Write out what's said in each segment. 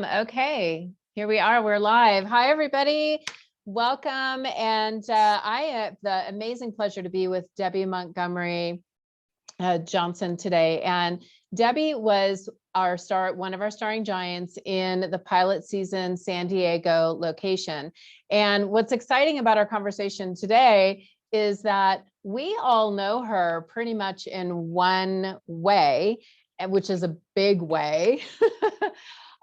Okay, here we are. We're live. Hi, everybody. Welcome. And I have the amazing pleasure to be with Debby Montgomery Johnson today. And Debby was one of our starring giants in the pilot season San Diego location. And what's exciting about our conversation today is that we all know her pretty much in one way, which is a big way.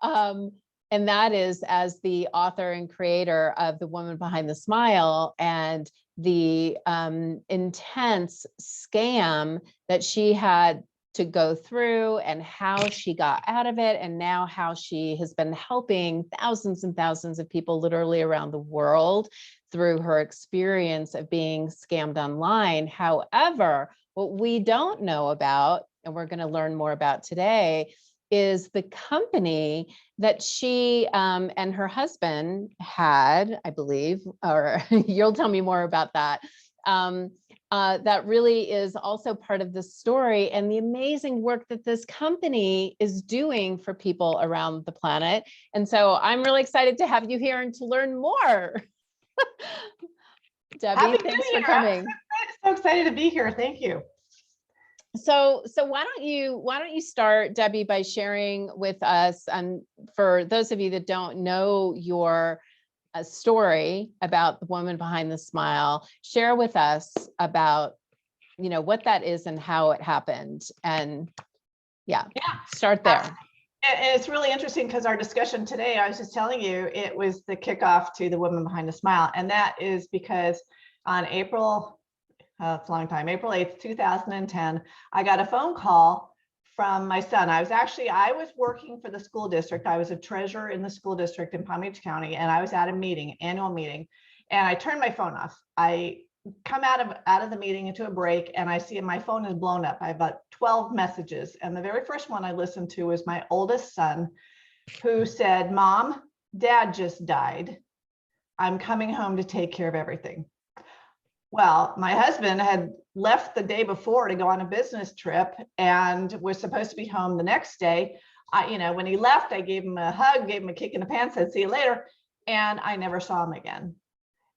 And that is as the author and creator of The Woman Behind the Smile and the intense scam that she had to go through and how she got out of it, and now how she has been helping thousands and thousands of people literally around the world through her experience of being scammed online. However, what we don't know about, and we're going to learn more about today, is the company that she and her husband had, I believe, or you'll tell me more about that, that really is also part of the story and the amazing work that this company is doing for people around the planet. And so I'm really excited to have you here and to learn more. Debby, thanks for coming. I'm so excited to be here. Thank you. So why don't you start, Debby, by sharing with us, and for those of you that don't know your story about The Woman Behind the Smile, share with us about, what that is and how it happened. And start there. And it's really interesting because our discussion today, I was just telling you, it was the kickoff to The Woman Behind the Smile. And that is because on April 8th, 2010, I got a phone call from my son. I was working for the school district. I was a treasurer in the school district in Palm Beach County, and I was at a annual meeting, and I turned my phone off. I come out of the meeting into a break, and I see my phone is blown up. I have about 12 messages, and the very first one I listened to was my oldest son, who said, "Mom, Dad just died. I'm coming home to take care of everything." Well, my husband had left the day before to go on a business trip and was supposed to be home the next day. When he left, I gave him a hug, gave him a kick in the pants, said, "See you later." And I never saw him again.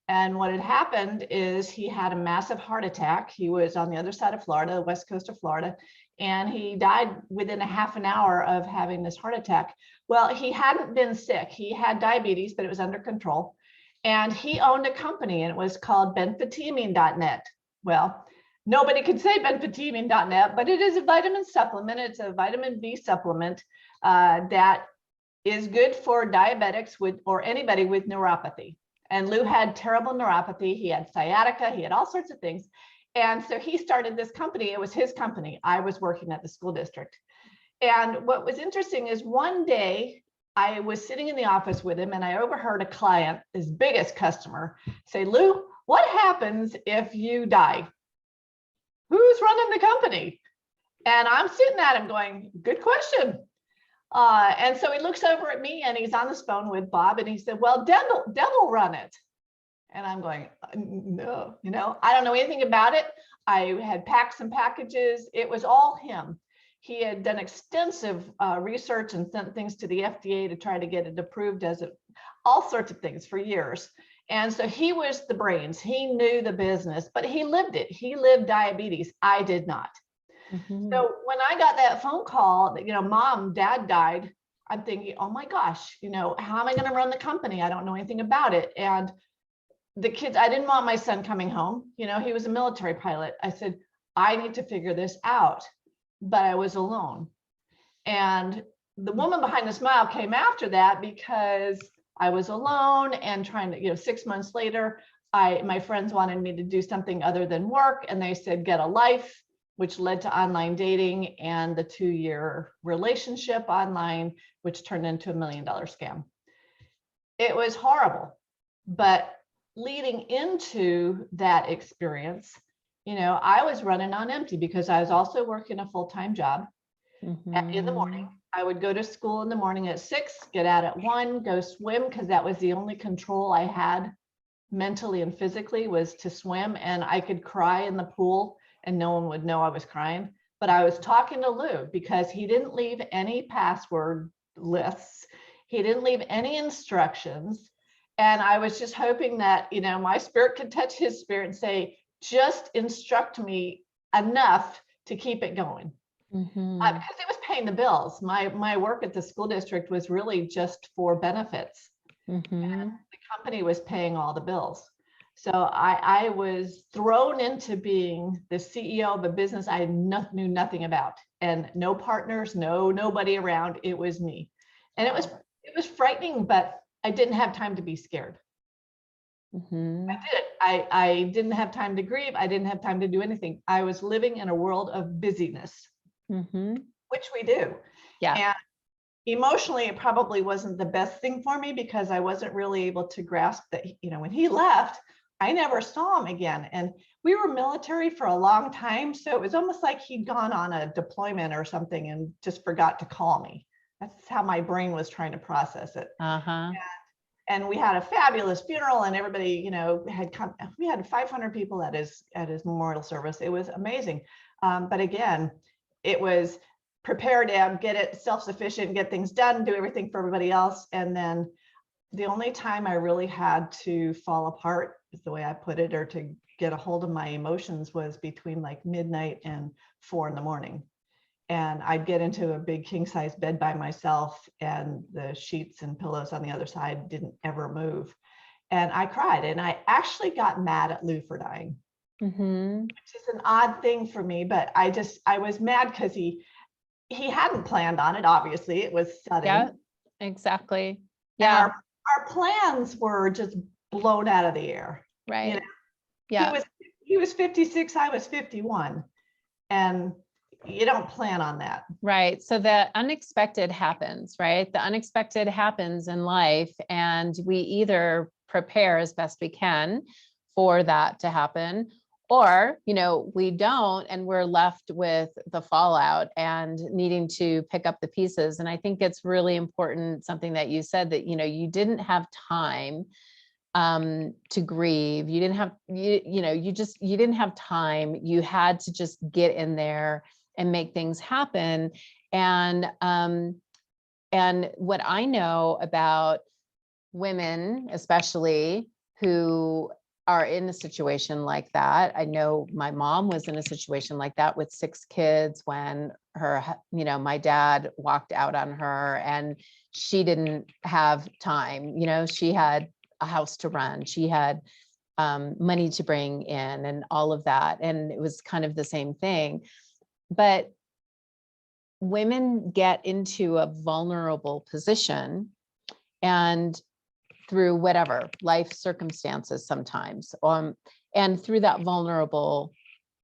And what had happened is he had a massive heart attack. He was on the other side of Florida, the west coast of Florida, and he died within a half an hour of having this heart attack. Well, he hadn't been sick. He had diabetes, but it was under control. And he owned a company, and it was called benfotimine.net. Well, nobody could say benfotimine.net, but it is a vitamin supplement. It's a vitamin B supplement that is good for diabetics or anybody with neuropathy. And Lou had terrible neuropathy. He had sciatica. He had all sorts of things. And so he started this company. It was his company. I was working at the school district. And what was interesting is one day, I was sitting in the office with him, and I overheard a client, his biggest customer, say, "Lou, what happens if you die? Who's running the company?" And I'm sitting at him going, "Good question." And so he looks over at me, and he's on this phone with Bob, and he said, "Well, Deb will run it." And I'm going, "No, I don't know anything about it. I had packed some packages. It was all him." He had done extensive research and sent things to the FDA to try to get it approved as all sorts of things for years. And so he was the brains. He knew the business, but he lived it. He lived diabetes. I did not. Mm-hmm. So when I got that phone call that, Mom, Dad died, I'm thinking, oh my gosh, how am I going to run the company? I don't know anything about it. And the kids, I didn't want my son coming home. He was a military pilot. I said, I need to figure this out. But I was alone. And The Woman Behind the Smile came after that because I was alone and trying to, 6 months later, my friends wanted me to do something other than work. And they said, get a life, which led to online dating and the 2-year relationship online, which turned into $1 million scam. It was horrible. But leading into that experience, I was running on empty because I was also working a full-time job. Mm-hmm. In the morning. I would go to school in the morning at 6, get out at 1, go swim, because that was the only control I had mentally and physically, was to swim. And I could cry in the pool and no one would know I was crying. But I was talking to Lou because he didn't leave any password lists. He didn't leave any instructions. And I was just hoping that, you know, my spirit could touch his spirit and say, just instruct me enough to keep it going. Because it was paying the bills. My work at the school district was really just for benefits. And the company was paying all the bills. So I was thrown into being the CEO of a business I knew nothing about, and no partners, nobody around. It was me. And it was frightening, but I didn't have time to be scared. I didn't have time to grieve. I didn't have time to do anything. I was living in a world of busyness, which we do. Yeah. And emotionally, it probably wasn't the best thing for me because I wasn't really able to grasp that, you know, when he left, I never saw him again. And we were military for a long time. So it was almost like he'd gone on a deployment or something and just forgot to call me. That's how my brain was trying to process it. And we had a fabulous funeral, and everybody, you know, had come. We had 500 people at his memorial service. It was amazing. But again, it was prepare to get it self-sufficient, get things done, do everything for everybody else. And then the only time I really had to fall apart, is the way I put it, or to get a hold of my emotions, was between like midnight and 4 a.m. And I'd get into a big king size bed by myself, and the sheets and pillows on the other side didn't ever move. And I cried, and I actually got mad at Lou for dying, which is an odd thing for me, but I was mad because he hadn't planned on it. Obviously, it was sudden. Yeah, exactly. Yeah. And our plans were just blown out of the air. Right. You know? Yeah. He was 56, I was 51. And you don't plan on that. Right. So the unexpected happens, right? The unexpected happens in life, and we either prepare as best we can for that to happen, or, you know, we don't, and we're left with the fallout and needing to pick up the pieces. And I think it's really important, something that you said, that, you know, you didn't have time to grieve. You didn't have, you didn't have time. You had to just get in there and make things happen. And what I know about women, especially, who are in a situation like that, I know my mom was in a situation like that with 6 kids when her, you know, my dad walked out on her, and she didn't have time. You know, she had a house to run, she had money to bring in, and all of that. And it was kind of the same thing. But women get into a vulnerable position, and through whatever life circumstances sometimes, and through that vulnerable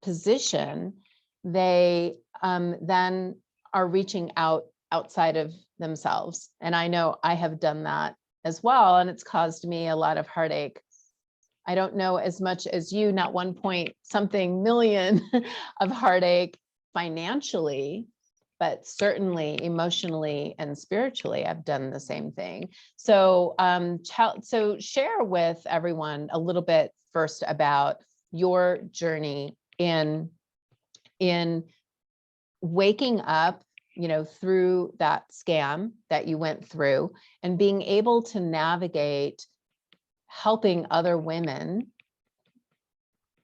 position, they then are reaching outside of themselves. And I know I have done that as well, and it's caused me a lot of heartache. I don't know as much as you, not 1 point something million of heartache financially, but certainly emotionally and spiritually, I've done the same thing. So, so share with everyone a little bit first about your journey in waking up, you know, through that scam that you went through, and being able to navigate helping other women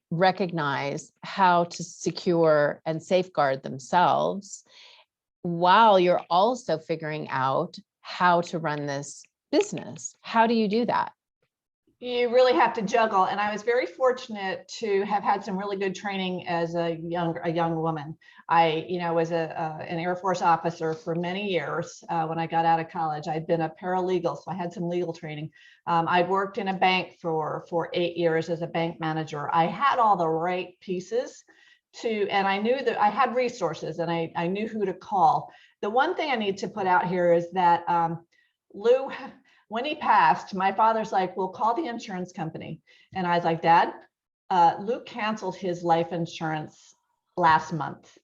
recognize how to secure and safeguard themselves, while you're also figuring out how to run this business. How do you do that? You really have to juggle. And I was very fortunate to have had some really good training as a young woman. I, you know, was an Air Force officer for many years. When I got out of college, I'd been a paralegal, so I had some legal training. I'd worked in a bank for 8 years as a bank manager. I had all the right pieces and I knew that I had resources, and I knew who to call. The one thing I need to put out here is that Lou, when he passed, my father's like, we'll call the insurance company. And I was like, Dad, Lou canceled his life insurance last month.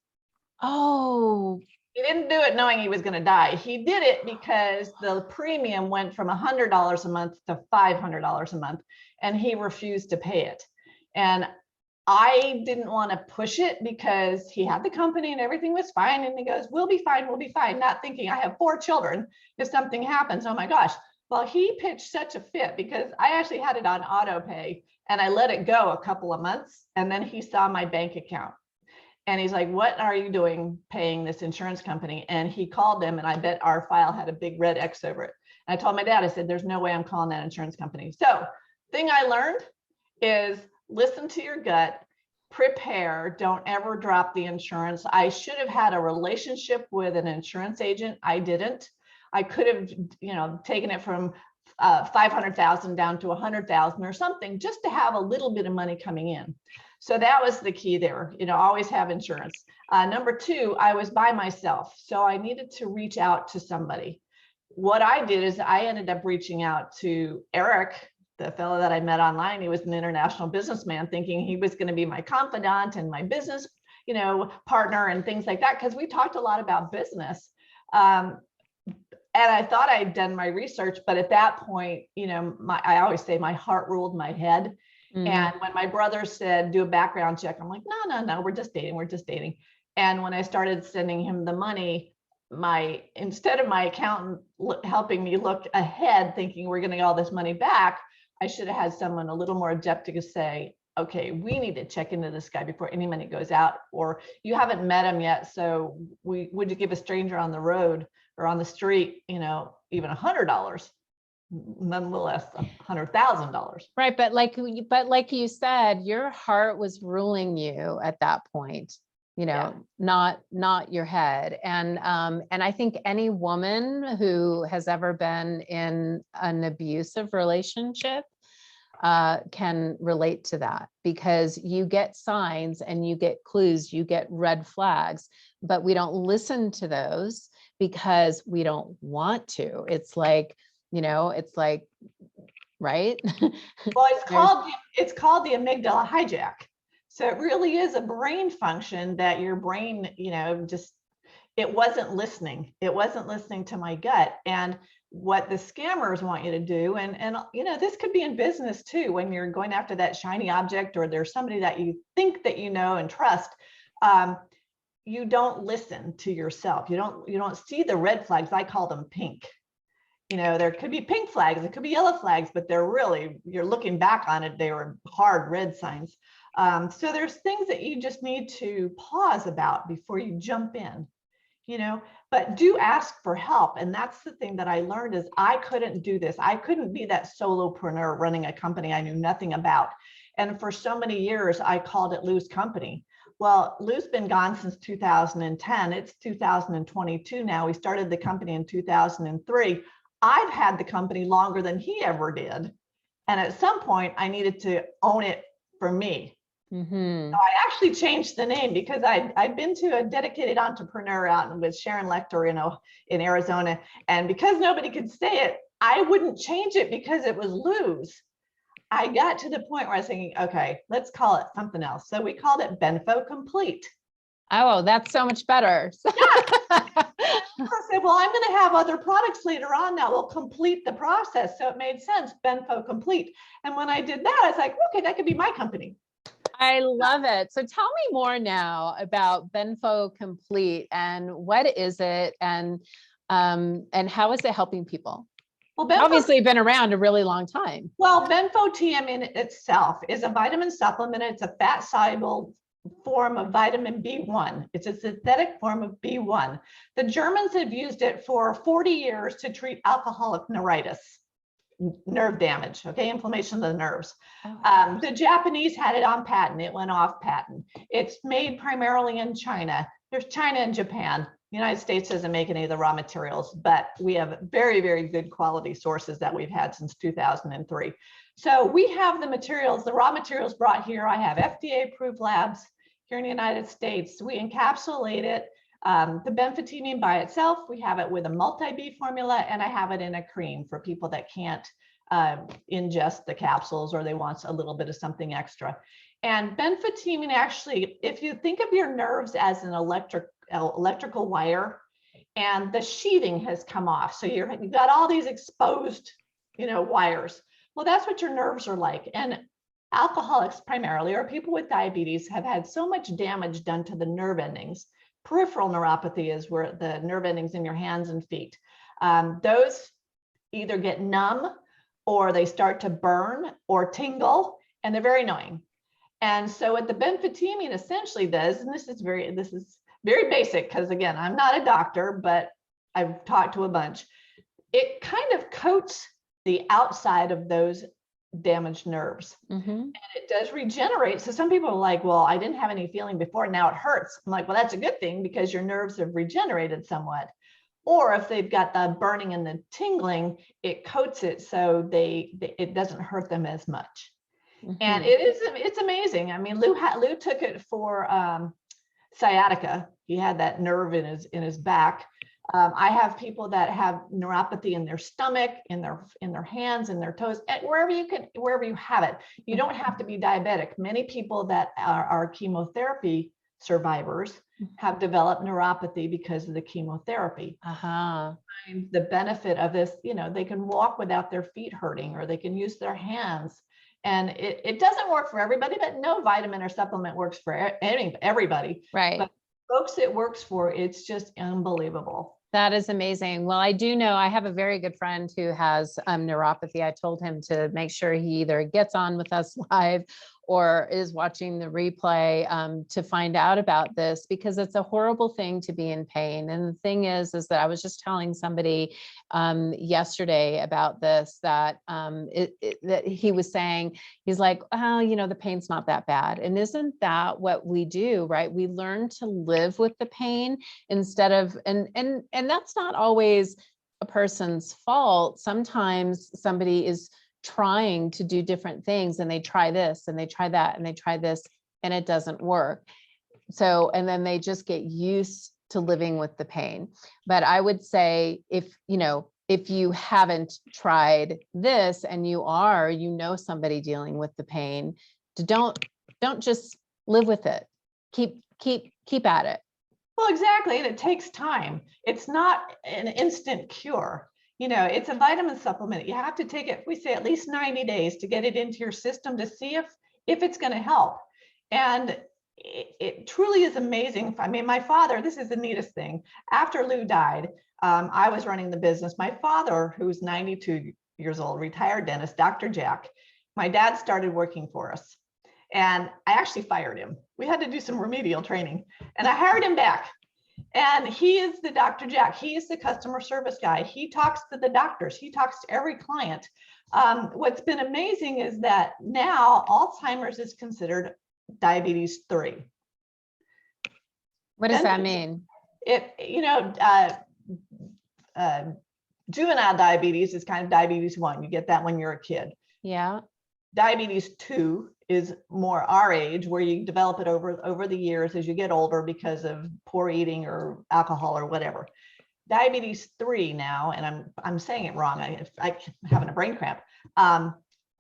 Oh. He didn't do it knowing he was going to die. He did it because the premium went from $100 a month to $500 a month, and he refused to pay it. And I didn't want to push it because he had the company and everything was fine. And he goes, we'll be fine, we'll be fine. Not thinking I have 4 children. If something happens, oh my gosh. Well, he pitched such a fit because I actually had it on auto pay and I let it go a couple of months. And then he saw my bank account and he's like, what are you doing paying this insurance company? And he called them and I bet our file had a big red X over it. And I told my dad, I said, there's no way I'm calling that insurance company. So thing I learned is listen to your gut, prepare, don't ever drop the insurance. I should have had a relationship with an insurance agent. I didn't. I could have, taken it from 500,000 down to 100,000 or something just to have a little bit of money coming in. So that was the key there, always have insurance. Number 2, I was by myself. So I needed to reach out to somebody. What I did is I ended up reaching out to Eric, the fellow that I met online. He was an international businessman, thinking he was going to be my confidant and my business, partner and things like that, because we talked a lot about business. And I thought I'd done my research, but at that point, I always say my heart ruled my head. Mm-hmm. And when my brother said, do a background check, I'm like, no, we're just dating. And when I started sending him the money, instead of my accountant helping me look ahead, thinking we're going to get all this money back, I should have had someone a little more adept to say, okay, we need to check into this guy before any money goes out, or you haven't met him yet. So would you give a stranger on the road or on the street, even $100, nonetheless, $100,000. Right. But like you said, your heart was ruling you at that point, not your head. And I think any woman who has ever been in an abusive relationship can relate to that, because you get signs and you get clues, you get red flags, but we don't listen to those because we don't want to. It's like, right? Well, it's called the amygdala hijack. So it really is a brain function that your brain, it wasn't listening. It wasn't listening to my gut. And what the scammers want you to do, and this could be in business too, when you're going after that shiny object, or there's somebody that you think that you know and trust, you don't listen to yourself. You don't see the red flags. I call them pink. There could be pink flags, it could be yellow flags, but you're looking back on it, they were hard red signs. So there's things that you just need to pause about before you jump in, but do ask for help. And that's the thing that I learned is I couldn't do this. I couldn't be that solopreneur running a company I knew nothing about. And for so many years, I called it Lou's company. Well, Lou's been gone since 2010. It's 2022 now. We started the company in 2003. I've had the company longer than he ever did. And at some point I needed to own it for me. Mm-hmm. So I actually changed the name because I'd been to a dedicated entrepreneur out with Sharon Lecter in Arizona. And because nobody could say it, I wouldn't change it because it was Lou's. I got to the point where I was thinking, okay, let's call it something else. So we called it Benfo Complete. Oh, that's so much better. I said, well, I'm going to have other products later on that will complete the process. So it made sense, Benfo Complete. And when I did that, I was like, okay, that could be my company. I love it. So tell me more now about Benfo Complete, and what is it, and how is it helping people? Well, Benfo, obviously been around a really long time. Well, Benfo TM in itself is a vitamin supplement. It's a fat soluble form of vitamin B1. It's a synthetic form of B1. The Germans have used it for 40 years to treat alcoholic neuritis, nerve damage, okay, inflammation of the nerves. The Japanese had it on patent. It went off patent. It's made primarily in China. There's China and Japan. The United States doesn't make any of the raw materials, but we have very, very good quality sources that we've had since 2003. So we have the materials, the raw materials brought here. I have FDA approved labs here in the United States. We encapsulate it, the benfotiamine by itself. We have it with a multi-B formula, and I have it in a cream for people that can't ingest the capsules, or they want a little bit of something extra. And benfotiamine actually, if you think of your nerves as an electrical wire, and the sheathing has come off, so you've got all these exposed, wires. Well, that's what your nerves are like. And alcoholics primarily, or people with diabetes, have had so much damage done to the nerve endings. Peripheral neuropathy is where the nerve endings in your hands and feet. Those either get numb or they start to burn or tingle, and they're very annoying. And so what the benfotiamine essentially does, and this is very basic, because again, I'm not a doctor, but I've talked to a bunch. It kind of coats the outside of those damaged nerves. And it does regenerate. So some people are like, well, I didn't have any feeling before, now it hurts. I'm like, well, that's a good thing, because your nerves have regenerated somewhat. Or if they've got the burning and the tingling, it coats it so it doesn't hurt them as much. And it's amazing. I mean, Lou took it for sciatica. He had that nerve in his back. I have people that have neuropathy in their stomach, in their hands, in their toes, and wherever you have it. You don't have to be diabetic. Many people that are chemotherapy survivors have developed neuropathy because of the chemotherapy. And the benefit of this, they can walk without their feet hurting, or they can use their hands. And it doesn't work for everybody, but no vitamin or supplement works for everybody. Right. But folks it works for, it's just unbelievable. That is amazing. Well, I do know I have a very good friend who has neuropathy. I told him to make sure he either gets on with us live or is watching the replay to find out about this, because it's a horrible thing to be in pain. And the thing is that I was just telling somebody yesterday about this, that that he was saying, he's like, oh, the pain's not that bad. And isn't that what we do, right? We learn to live with the pain instead of, and that's not always a person's fault. Sometimes somebody is trying to do different things, and they try this and they try that and they try this, and it doesn't work. So, and then they just get used to living with the pain. But I would say, if you haven't tried this and you know somebody dealing with the pain, don't just live with it. Keep at it. Well, exactly. And it takes time. It's not an instant cure. It's a vitamin supplement. You have to take it, we say, at least 90 days to get it into your system to see if it's going to help. And it truly is amazing. I mean, my father, this is the neatest thing. After Lou died, I was running the business. My father, who's 92 years old, retired dentist, Dr. Jack, my dad started working for us. And I actually fired him. We had to do some remedial training, and I hired him back. And he is the Dr. Jack. He is the customer service guy. He talks to the doctors. He talks to every client. What's been amazing is that now Alzheimer's is considered diabetes 3. What does that mean? Juvenile diabetes is kind of diabetes 1. You get that when you're a kid. Yeah. Diabetes 2 is more our age, where you develop it over the years as you get older because of poor eating or alcohol or whatever. Diabetes 3 now, and I'm saying it wrong, I'm having a brain cramp.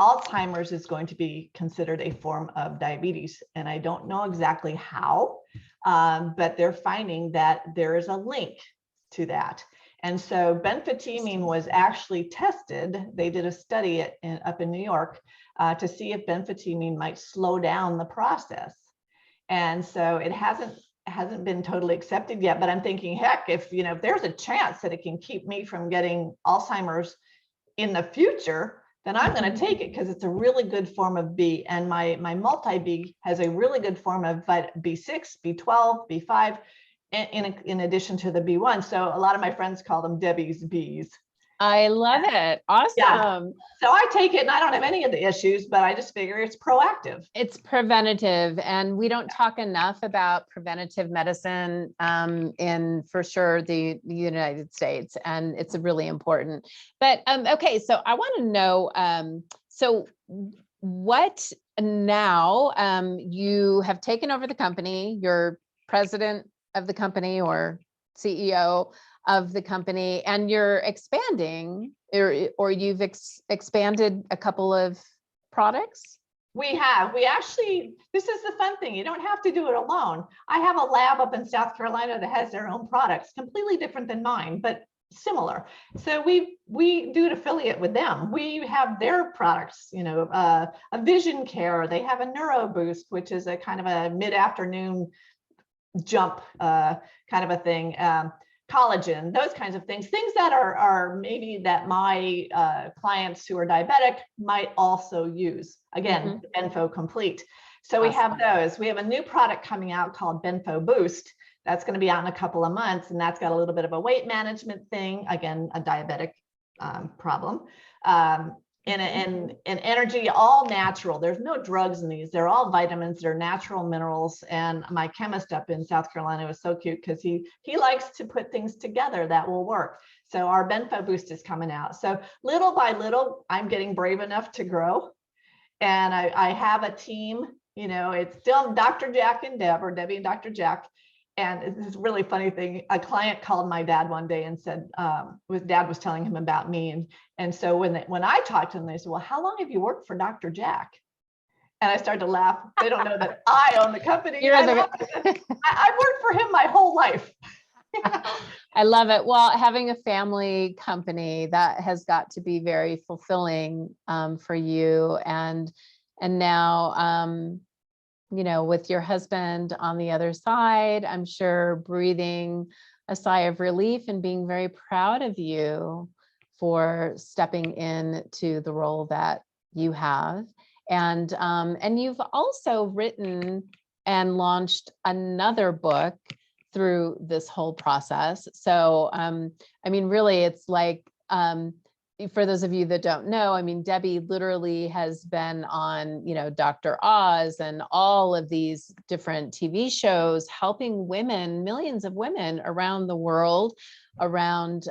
Alzheimer's is going to be considered a form of diabetes, and I don't know exactly how, but they're finding that there is a link to that. And so benfotiamine was actually tested. They did a study up in New York to see if benfotiamine might slow down the process. And so it hasn't been totally accepted yet, but I'm thinking, heck, if there's a chance that it can keep me from getting Alzheimer's in the future, then I'm going to take it, because it's a really good form of B. And my multi-B has a really good form of B6, B12, B5, in addition to the B1. So a lot of my friends call them Debbie's B's. I love it. Awesome. Yeah. So I take it and I don't have any of the issues, but I just figure it's proactive. It's preventative, and we don't talk enough about preventative medicine in, for sure, the United States, and it's really important. But okay, so I want to know, so what now? You have taken over the company. You're president of the company or CEO of the company, and you're expanding, or you've expanded a couple of products? We actually, this is the fun thing. You don't have to do it alone. I have a lab up in South Carolina that has their own products, completely different than mine, but similar. So we do an affiliate with them. We have their products, you know, a vision care. They have a neuro boost, which is a kind of a mid-afternoon jump kind of a thing. Collagen, those kinds of things that are maybe that my clients who are diabetic might also use. Again, Benfo Complete. So we have those. We have a new product coming out called Benfo Boost. That's going to be out in a couple of months, and that's got a little bit of a weight management thing. Again, a diabetic problem. And energy, all natural. There's no drugs in these. They're all vitamins. They're natural minerals. And my chemist up in South Carolina was so cute because he likes to put things together that will work. So our Benfo Boost is coming out. So little by little, I'm getting brave enough to grow. And I have a team, you know, it's still Dr. Jack and Deb, or Debbie and Dr. Jack. And this is a really funny thing. A client called my dad one day and said, dad was telling him about me. And so when I talked to them, they said, well, how long have you worked for Dr. Jack? And I started to laugh. They don't know that I own the company. I've worked for him my whole life. I love it. Well, having a family company, that has got to be very fulfilling for you. And now, you know, with your husband on the other side, I'm sure breathing a sigh of relief and being very proud of you for stepping into the role that you have. And you've also written and launched another book through this whole process. So, I mean, really, it's like, for those of you that don't know, I mean, Debbie literally has been on, you know, Dr. Oz and all of these different TV shows, helping women, millions of women around the world, around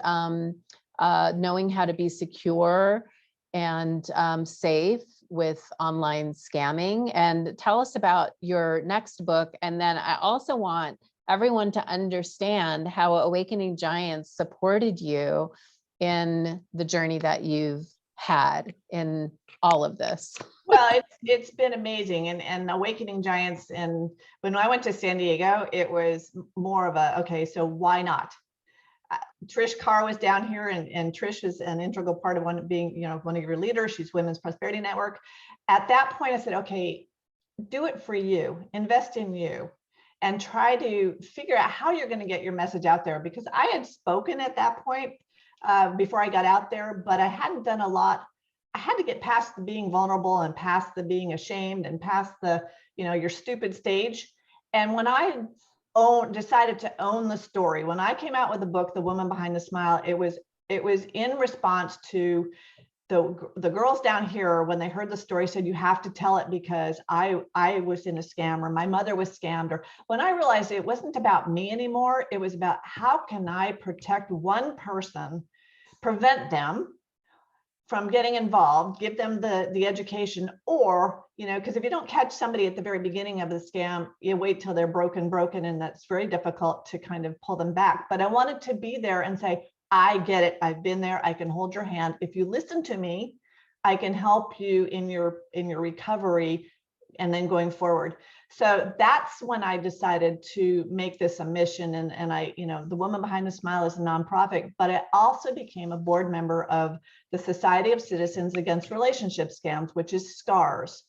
knowing how to be secure and safe with online scamming. And tell us about your next book. And then I also want everyone to understand how Awakening Giants supported you in the journey that you've had in all of this. Well, it's been amazing. And Awakening Giants, and when I went to San Diego, it was more of a, okay, so why not? Trish Carr was down here, and Trish is an integral part of being, you know, one of your leaders. She's Women's Prosperity Network. At that point, I said, okay, do it for you, invest in you, and try to figure out how you're going to get your message out there. Because I had spoken at that point before I got out there, but I hadn't done a lot. I had to get past the being vulnerable and past the being ashamed and past the, you know, your stupid stage. And when I decided to own the story, when I came out with the book, The Woman Behind the Smile, it was in response to the girls down here, when they heard the story, said, you have to tell it because I was in a scam, or my mother was scammed. Or when I realized it wasn't about me anymore, it was about how can I protect one person, prevent them from getting involved, give them the education, or, you know, because if you don't catch somebody at the very beginning of the scam, you wait till they're broken, and that's very difficult to kind of pull them back. But I wanted to be there and say, I get it. I've been there. I can hold your hand. If you listen to me, I can help you in your recovery and then going forward. So that's when I decided to make this a mission. And I, you know, The Woman Behind the Smile is a nonprofit, but I also became a board member of the Society of Citizens Against Relationship Scams, which is SCARS.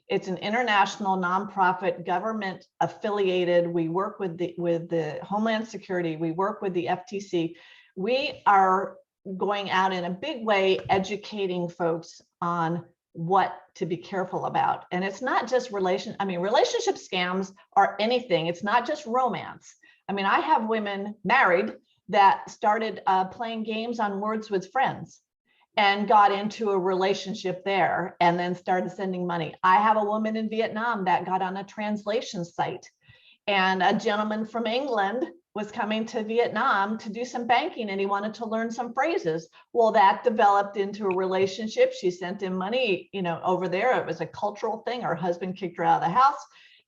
It's an international nonprofit, government affiliated. We work with the Homeland Security. We work with the FTC. We are going out in a big way, educating folks on what to be careful about. And it's not just relationship scams are anything. It's not just romance. I mean, I have women married that started playing games on Words with Friends and got into a relationship there and then started sending money. I have a woman in Vietnam that got on a translation site, and a gentleman from England was coming to Vietnam to do some banking, and he wanted to learn some phrases. Well, that developed into a relationship. She sent him money, you know, over there. It was a cultural thing. Her husband kicked her out of the house,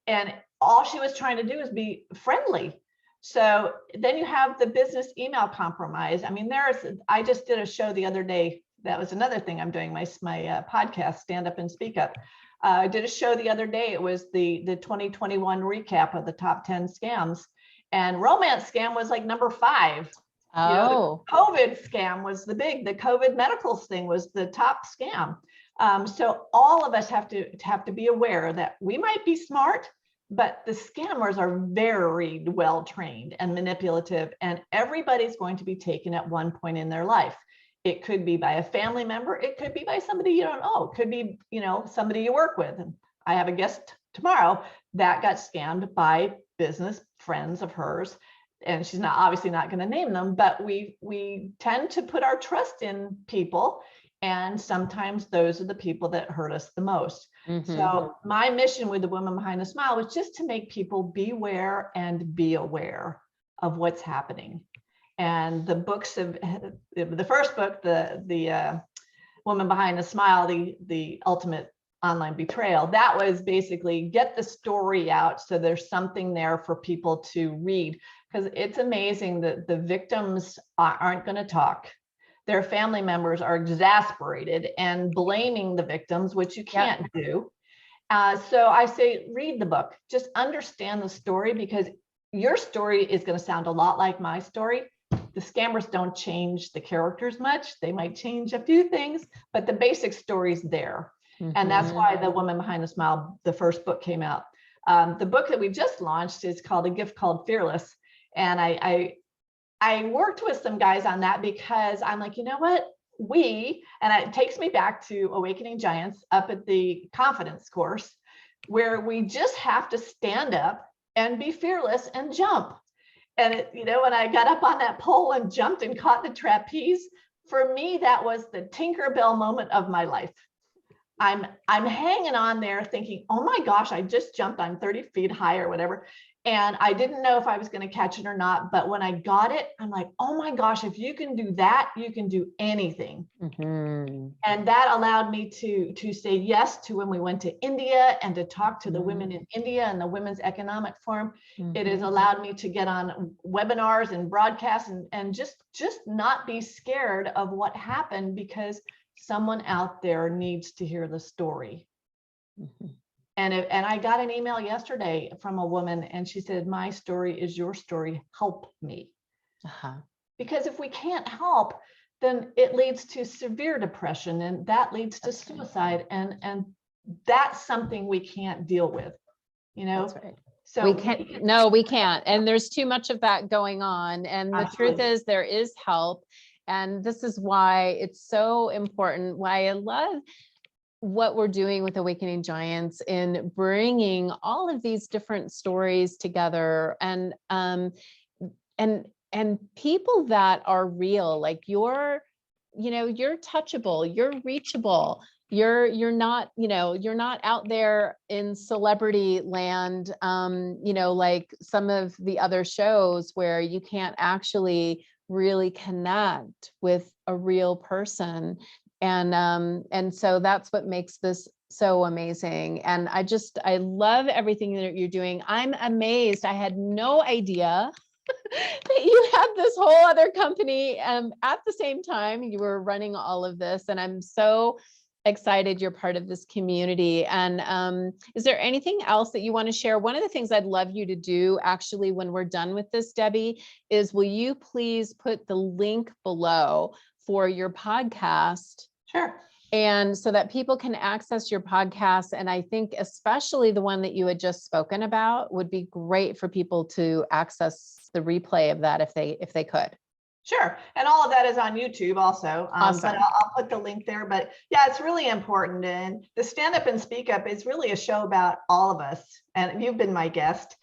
and all she was trying to do is be friendly. So then you have the business email compromise. I mean, I just did a show the other day. That was another thing I'm doing, my podcast, Stand Up and Speak Up. I did a show the other day. It was the 2021 recap of the top 10 scams. And romance scam was like number 5. You know, Oh, the COVID scam was the COVID medical thing was the top scam. So all of us have to be aware that we might be smart, but the scammers are very well trained and manipulative, and everybody's going to be taken at one point in their life. It could be by a family member. It could be by somebody you don't know. It could be, somebody you work with. And I have a guest tomorrow that got scammed by business friends of hers. And she's obviously not going to name them, but we tend to put our trust in people. And sometimes those are the people that hurt us the most. So my mission with the Woman Behind the Smile was just to make people beware and be aware of what's happening. And the books of the first book, the Woman Behind the Smile, the Ultimate Online Betrayal, that was basically get the story out so there's something there for people to read, because it's amazing that the victims aren't going to talk. Their family members are exasperated and blaming the victims, which you can't do. So I say, read the book, just understand the story, because your story is going to sound a lot like my story. The scammers don't change the characters much. They might change a few things, but the basic story's there. And that's why the Woman Behind the Smile, the first book, came out. The book that we just launched is called A Gift Called Fearless. And I worked with some guys on that because I'm like, you know what? And it takes me back to Awakening Giants up at the confidence course, where we just have to stand up and be fearless and jump. And when I got up on that pole and jumped and caught the trapeze, for me, that was the Tinkerbell moment of my life. I'm hanging on there thinking, oh my gosh, I just jumped, I'm 30 feet high or whatever. And I didn't know if I was going to catch it or not. But when I got it, I'm like, oh my gosh, if you can do that, you can do anything. And that allowed me to say yes to when we went to India and to talk to the women in India and the Women's Economic Forum. It has allowed me to get on webinars and broadcasts and just not be scared of what happened, because someone out there needs to hear the story. And I got an email yesterday from a woman, and she said, my story is your story, help me. Because if we can't help, then it leads to severe depression, and that leads to suicide. And that's something we can't deal with, That's right. So we can't. And there's too much of that going on. And the truth is, there is help. And this is why it's so important, why I love what we're doing with Awakening Giants in bringing all of these different stories together, and people that are real, like you're touchable, you're reachable, you're not out there in celebrity land, like some of the other shows where you can't actually really connect with a real person. And so that's what makes this so amazing. And I love everything that you're doing. I'm amazed. I had no idea that you had this whole other company at the same time you were running all of this. And I'm so excited you're part of this community. And is there anything else that you want to share? One of the things I'd love you to do, actually, when we're done with this, Debbie, is will you please put the link below for your podcast? Sure. And so that people can access your podcast. And I think especially the one that you had just spoken about would be great for people to access the replay of that if they could. Sure. And all of that is on YouTube also. Awesome. But I'll put the link there. But yeah, it's really important. And the Stand Up and Speak Up is really a show about all of us. And you've been my guest.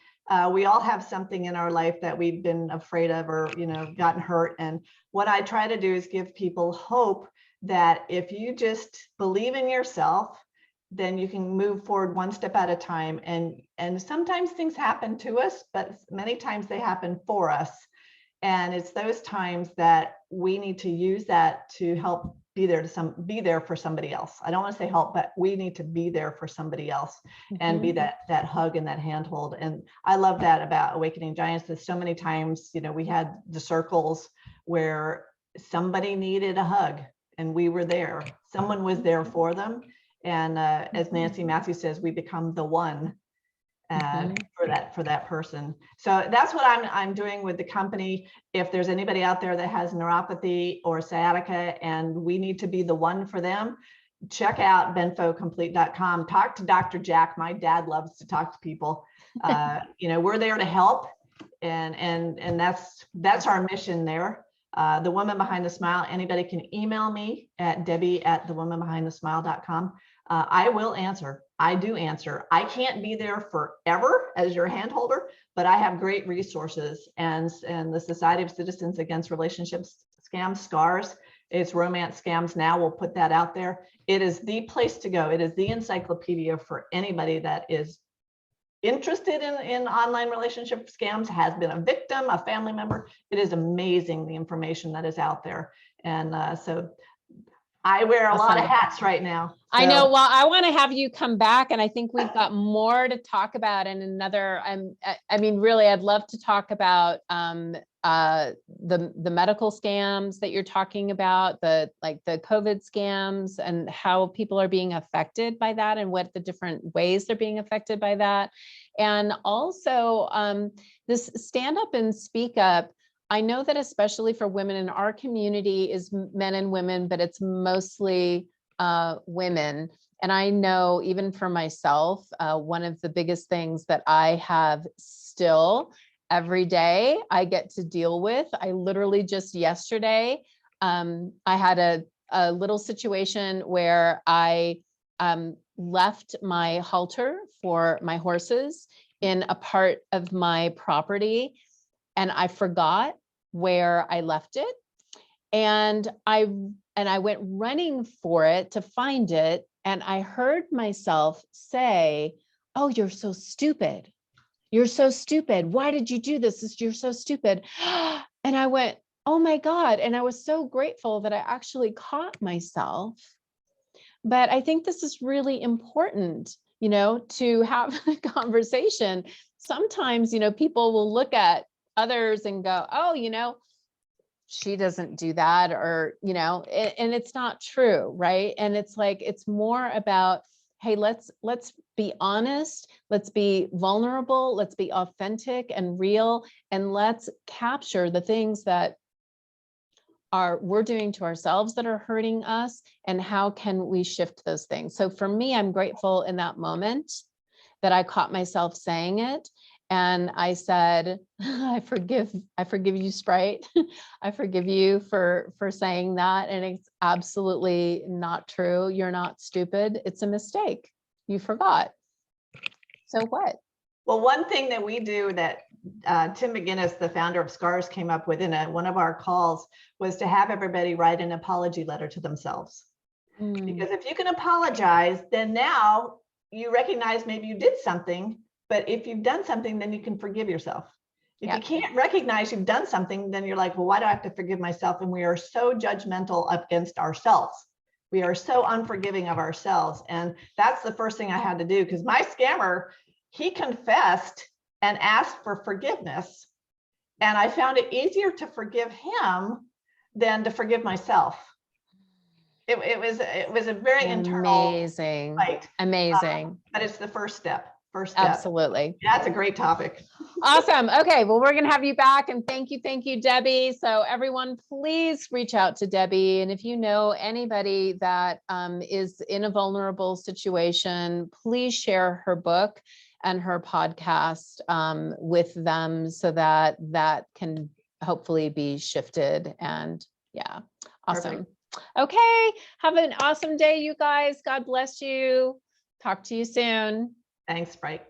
We all have something in our life that we've been afraid of or, gotten hurt. And what I try to do is give people hope that if you just believe in yourself, then you can move forward one step at a time. And sometimes things happen to us, but many times they happen for us. And it's those times that we need to use that to help be there for somebody else. I don't want to say help, but we need to be there for somebody else and be that hug and that handhold. And I love that about Awakening Giants. That so many times, we had the circles where somebody needed a hug and we were there. Someone was there for them. And as Nancy Matthews says, we become the one. for that person. So that's what I'm doing with the company. If there's anybody out there that has neuropathy or sciatica and we need to be the one for them, check out benfocomplete.com. Talk to Dr. Jack. My dad loves to talk to people. We're there to help, and that's our mission there. The Woman Behind the Smile. Anybody can email me at debbie@thewomanbehindthesmile.com. I will answer. I do answer. I can't be there forever as your handholder, but I have great resources, and the Society of Citizens Against Relationship Scams, SCARS, it's Romance Scams Now. We'll put that out there. It is the place to go. It is the encyclopedia for anybody that is interested in online relationship scams, has been a victim, a family member. It is amazing the information that is out there. And so I wear a lot of hats right now. I know. Well, I want to have you come back, and I think we've got more to talk about in another. I mean, really, I'd love to talk about the medical scams that you're talking about, the COVID scams, and how people are being affected by that, and what the different ways they're being affected by that, and also this stand up and speak up. I know that especially for women in our community is men and women, but it's mostly women. And I know even for myself, one of the biggest things that I have still every day I get to deal with, I literally just yesterday, I had a little situation where I left my halter for my horses in a part of my property, and I forgot where I left it. And I went running for it to find it. And I heard myself say, "Oh, you're so stupid. You're so stupid. Why did you do this? You're so stupid." And I went, "Oh my God." And I was so grateful that I actually caught myself. But I think this is really important, to have a conversation. Sometimes, people will look at others and go, "Oh, she doesn't do that," or, and it's not true. Right. And it's like, it's more about, hey, let's be honest. Let's be vulnerable. Let's be authentic and real. And let's capture the things that we're doing to ourselves that are hurting us, and how can we shift those things. So for me, I'm grateful in that moment that I caught myself saying it. And I said, I forgive you, Sprite. I forgive you for saying that. And it's absolutely not true. You're not stupid. It's a mistake. You forgot. So what? Well, one thing that we do that Tim McGinnis, the founder of SCARS, came up with in one of our calls was to have everybody write an apology letter to themselves. Because if you can apologize, then now you recognize maybe you did something. But if you've done something, then you can forgive yourself. If you can't recognize you've done something, then you're like, well, why do I have to forgive myself? And we are so judgmental against ourselves. We are so unforgiving of ourselves. And that's the first thing I had to do, because my scammer, he confessed and asked for forgiveness. And I found it easier to forgive him than to forgive myself. It was a very internal fight. Amazing. But it's the first step. Absolutely. Yeah, that's a great topic. Awesome. Okay. Well, we're going to have you back, and thank you, Debbie. So everyone, please reach out to Debbie. And if you know anybody that is in a vulnerable situation, please share her book and her podcast with them, so that can hopefully be shifted. And yeah, awesome. Perfect. Okay. Have an awesome day, you guys. God bless you. Talk to you soon. Thanks, Sprite.